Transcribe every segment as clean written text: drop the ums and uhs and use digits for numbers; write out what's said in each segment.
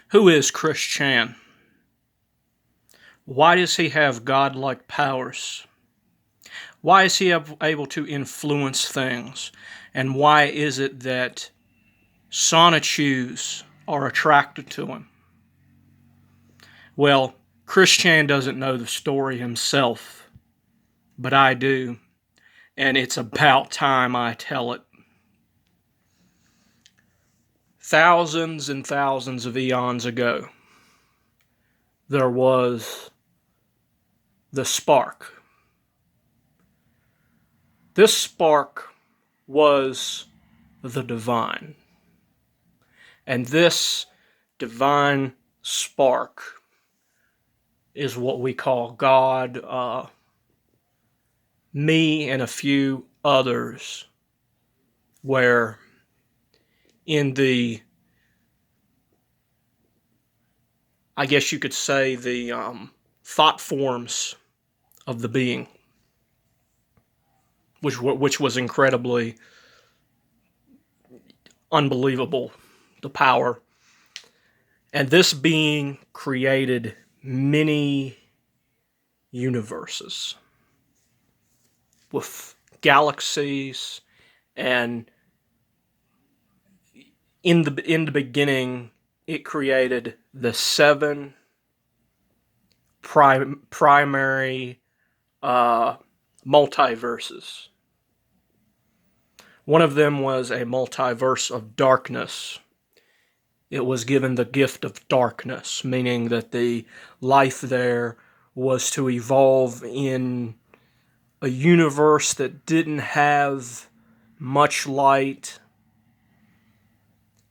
Who is Chris Chan? Why does he have godlike powers? Why is he able to influence things? And why is it that Sonichus are attracted to him? Well, Chris Chan doesn't know the story himself, but I do, and it's about time I tell it. Thousands and thousands of eons ago, there was the spark. This spark was the divine. And this divine spark is what we call God, me, and a few others, where in the, I guess you could say, the thought forms of the being, which was incredibly unbelievable, the power. And this being created many universes with galaxies, and in the beginning it created the seven primary multiverses. One of them was a multiverse of darkness. It was given the gift of darkness, meaning that the life there was to evolve in a universe that didn't have much light,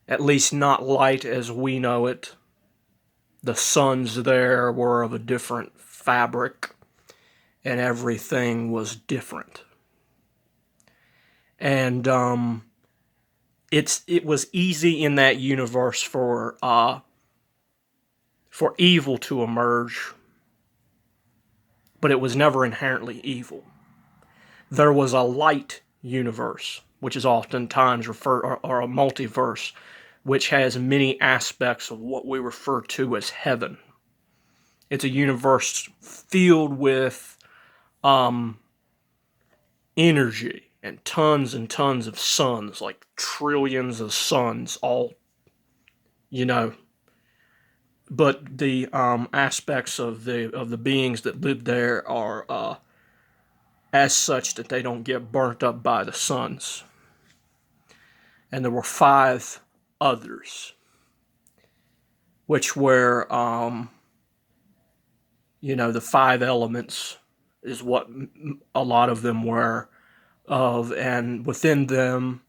at least not light as we know it. The suns there were of a different fabric, and everything was different. And it was easy in that universe for evil to emerge, but it was never inherently evil. There was a light universe, which is oftentimes referred, or a multiverse, which has many aspects of what we refer to as heaven. It's a universe filled with energy and tons of suns, like trillions of suns, all, you know. But the aspects of the beings that live there are as such that they don't get burnt up by the suns. And there were five others, which were, the five elements is what a lot of them were of, and within them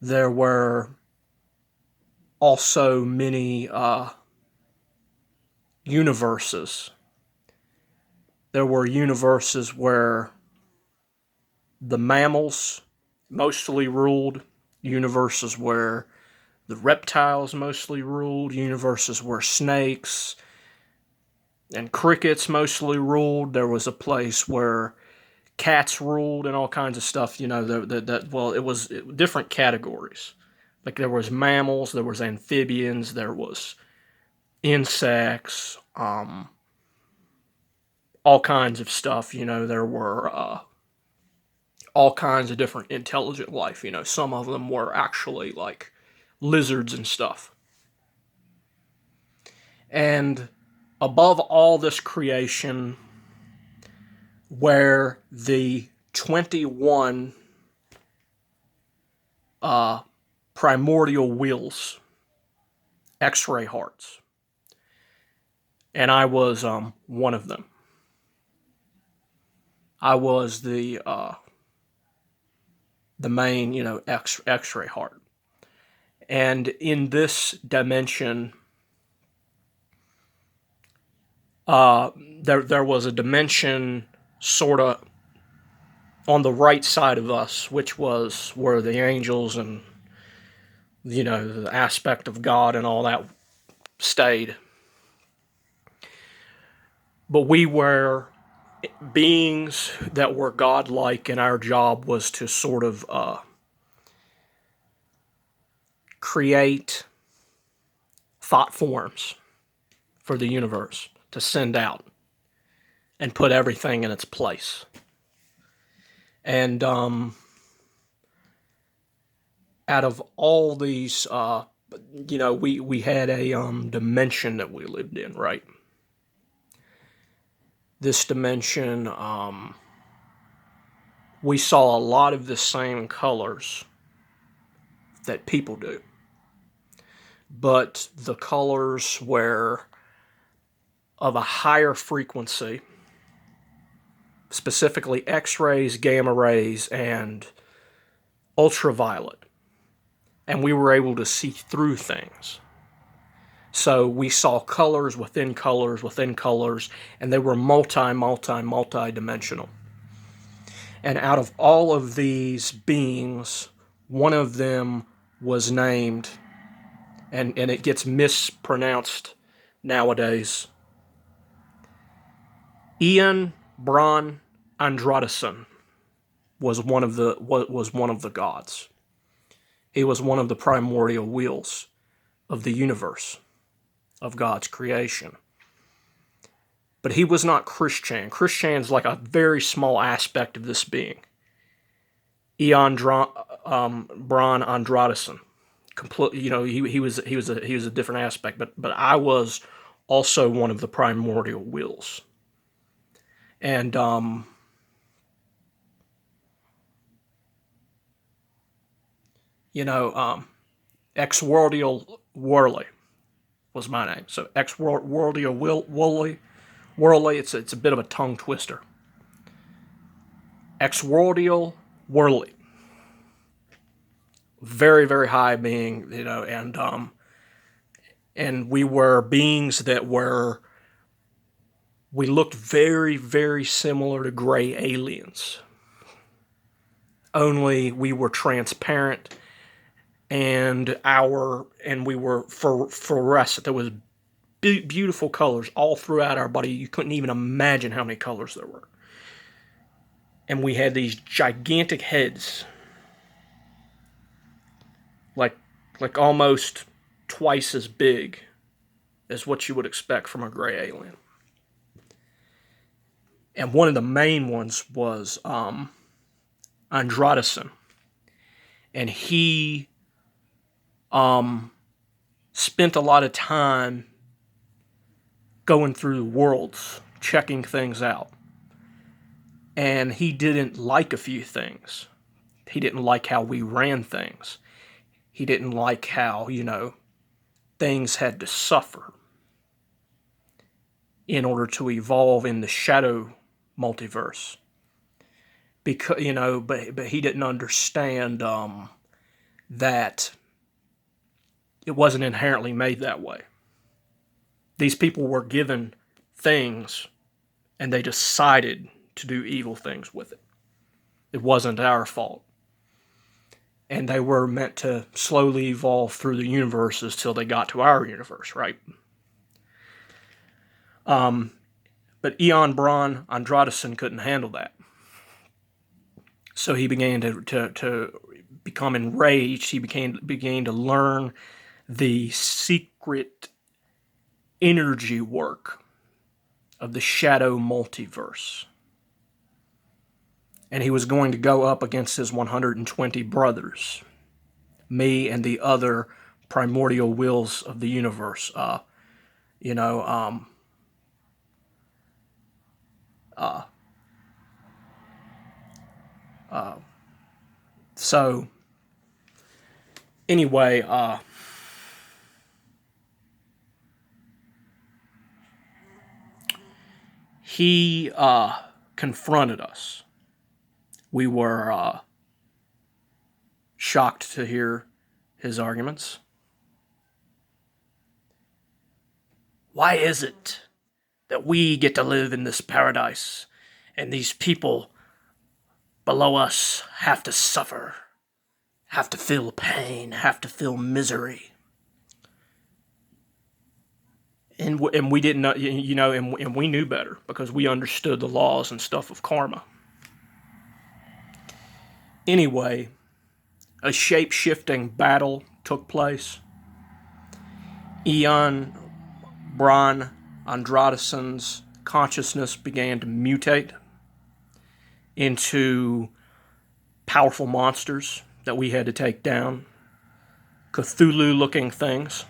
there were also many universes. There were universes where the mammals mostly ruled, universes where the reptiles mostly ruled, universes where snakes and crickets mostly ruled. There was a place where cats ruled and all kinds of stuff. It was different categories. Like there was mammals, there was amphibians, there was insects, all kinds of stuff. There were all kinds of different intelligent life. Some of them were actually like lizards and stuff. And above all this creation, where the 21 primordial wheels, X-ray hearts, and I was one of them. I was the main, X-ray heart. And in this dimension, there was a dimension sort of on the right side of us, which was where the angels and, the aspect of God and all that stayed. But we were beings that were godlike, and our job was to sort of thought forms for the universe to send out and put everything in its place. And out of all these, we had a dimension that we lived in, right? This dimension, we saw a lot of the same colors that people do. But the colors were of a higher frequency, specifically X-rays, gamma rays, and ultraviolet. And we were able to see through things. So we saw colors within colors within colors, and they were multi-dimensional. And out of all of these beings, one of them was named, and it gets mispronounced nowadays, Ian Brann Androdason was one of the gods. He was one of the primordial wheels of the universe, of God's creation. But he was not Christian. Christian's like a very small aspect of this being. Ian Brann Androdason. He was a different aspect, but I was also one of the primordial wheels. And Exworldial Worley was my name. So Exworldial Worley, it's a bit of a tongue twister. Exworldial Worley. Very, very high being, and we were beings that we looked very, very similar to gray aliens. Only we were transparent, and we were fluorescent. There was beautiful colors all throughout our body. You couldn't even imagine how many colors there were. And we had these gigantic heads, like almost twice as big as what you would expect from a gray alien. And one of the main ones was Androdason. And he spent a lot of time going through the worlds, checking things out. And he didn't like a few things. He didn't like how we ran things. He didn't like how, things had to suffer in order to evolve in the shadow multiverse. Because, but he didn't understand that it wasn't inherently made that way. These people were given things, and they decided to do evil things with it. It wasn't our fault. And they were meant to slowly evolve through the universes till they got to our universe, right? But Ian Brann Androdason couldn't handle that. So he began to become enraged. He began to learn the secret energy work of the shadow multiverse. And he was going to go up against his 120 brothers, me and the other primordial wills of the universe. So anyway, he confronted us. We were shocked to hear his arguments. Why is it that we get to live in this paradise and these people below us have to suffer, have to feel pain, have to feel misery? And we didn't know, and we knew better because we understood the laws and stuff of karma. Anyway, a shape-shifting battle took place, Eon Bron Andradesen's consciousness began to mutate into powerful monsters that we had to take down, Cthulhu-looking things.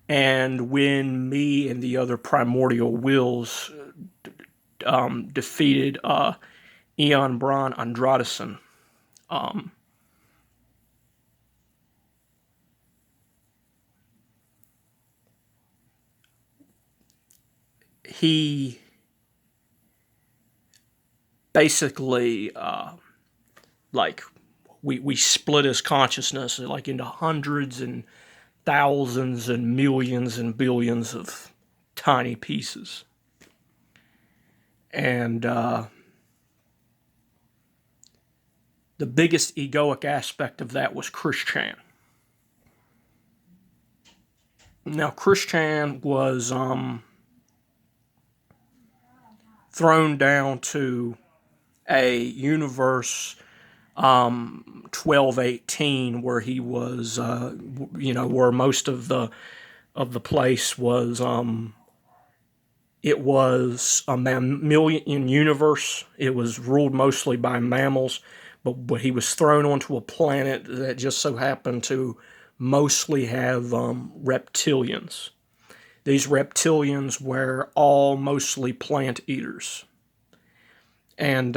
And when me and the other primordial wills defeated Eon Bron Andradesen, he basically like we split his consciousness like into hundreds and thousands and millions and billions of tiny pieces. And the biggest egoic aspect of that was Chris Chan. Now, Chris Chan was thrown down to a universe 1218 where he was, where most of the place was. It was a mammalian universe. It was ruled mostly by mammals, but he was thrown onto a planet that just so happened to mostly have reptilians. These reptilians were all mostly plant eaters. And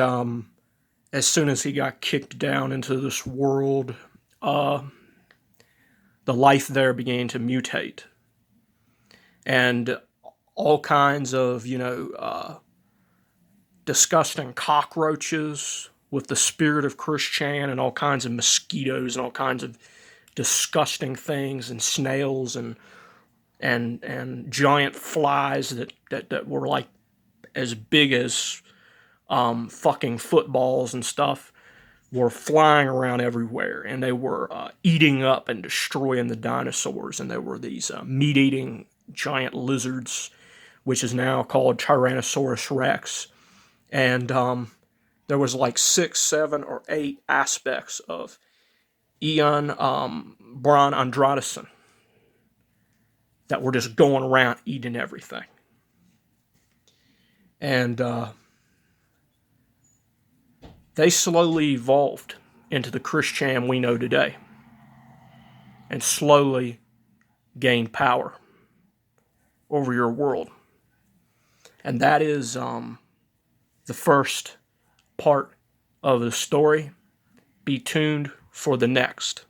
as soon as he got kicked down into this world, the life there began to mutate. And all kinds of, disgusting cockroaches with the spirit of Chris Chan, and all kinds of mosquitoes and all kinds of disgusting things, and snails and giant flies that were like as big as fucking footballs and stuff were flying around everywhere, and they were eating up and destroying the dinosaurs. And there were these meat-eating giant lizards, which is now called Tyrannosaurus Rex. And there was like 6, 7, or 8 aspects of Eon Bron Andradesen that were just going around eating everything. And they slowly evolved into the Chris Chan we know today, and slowly gained power over your world. And that is the first part of the story. Be tuned for the next.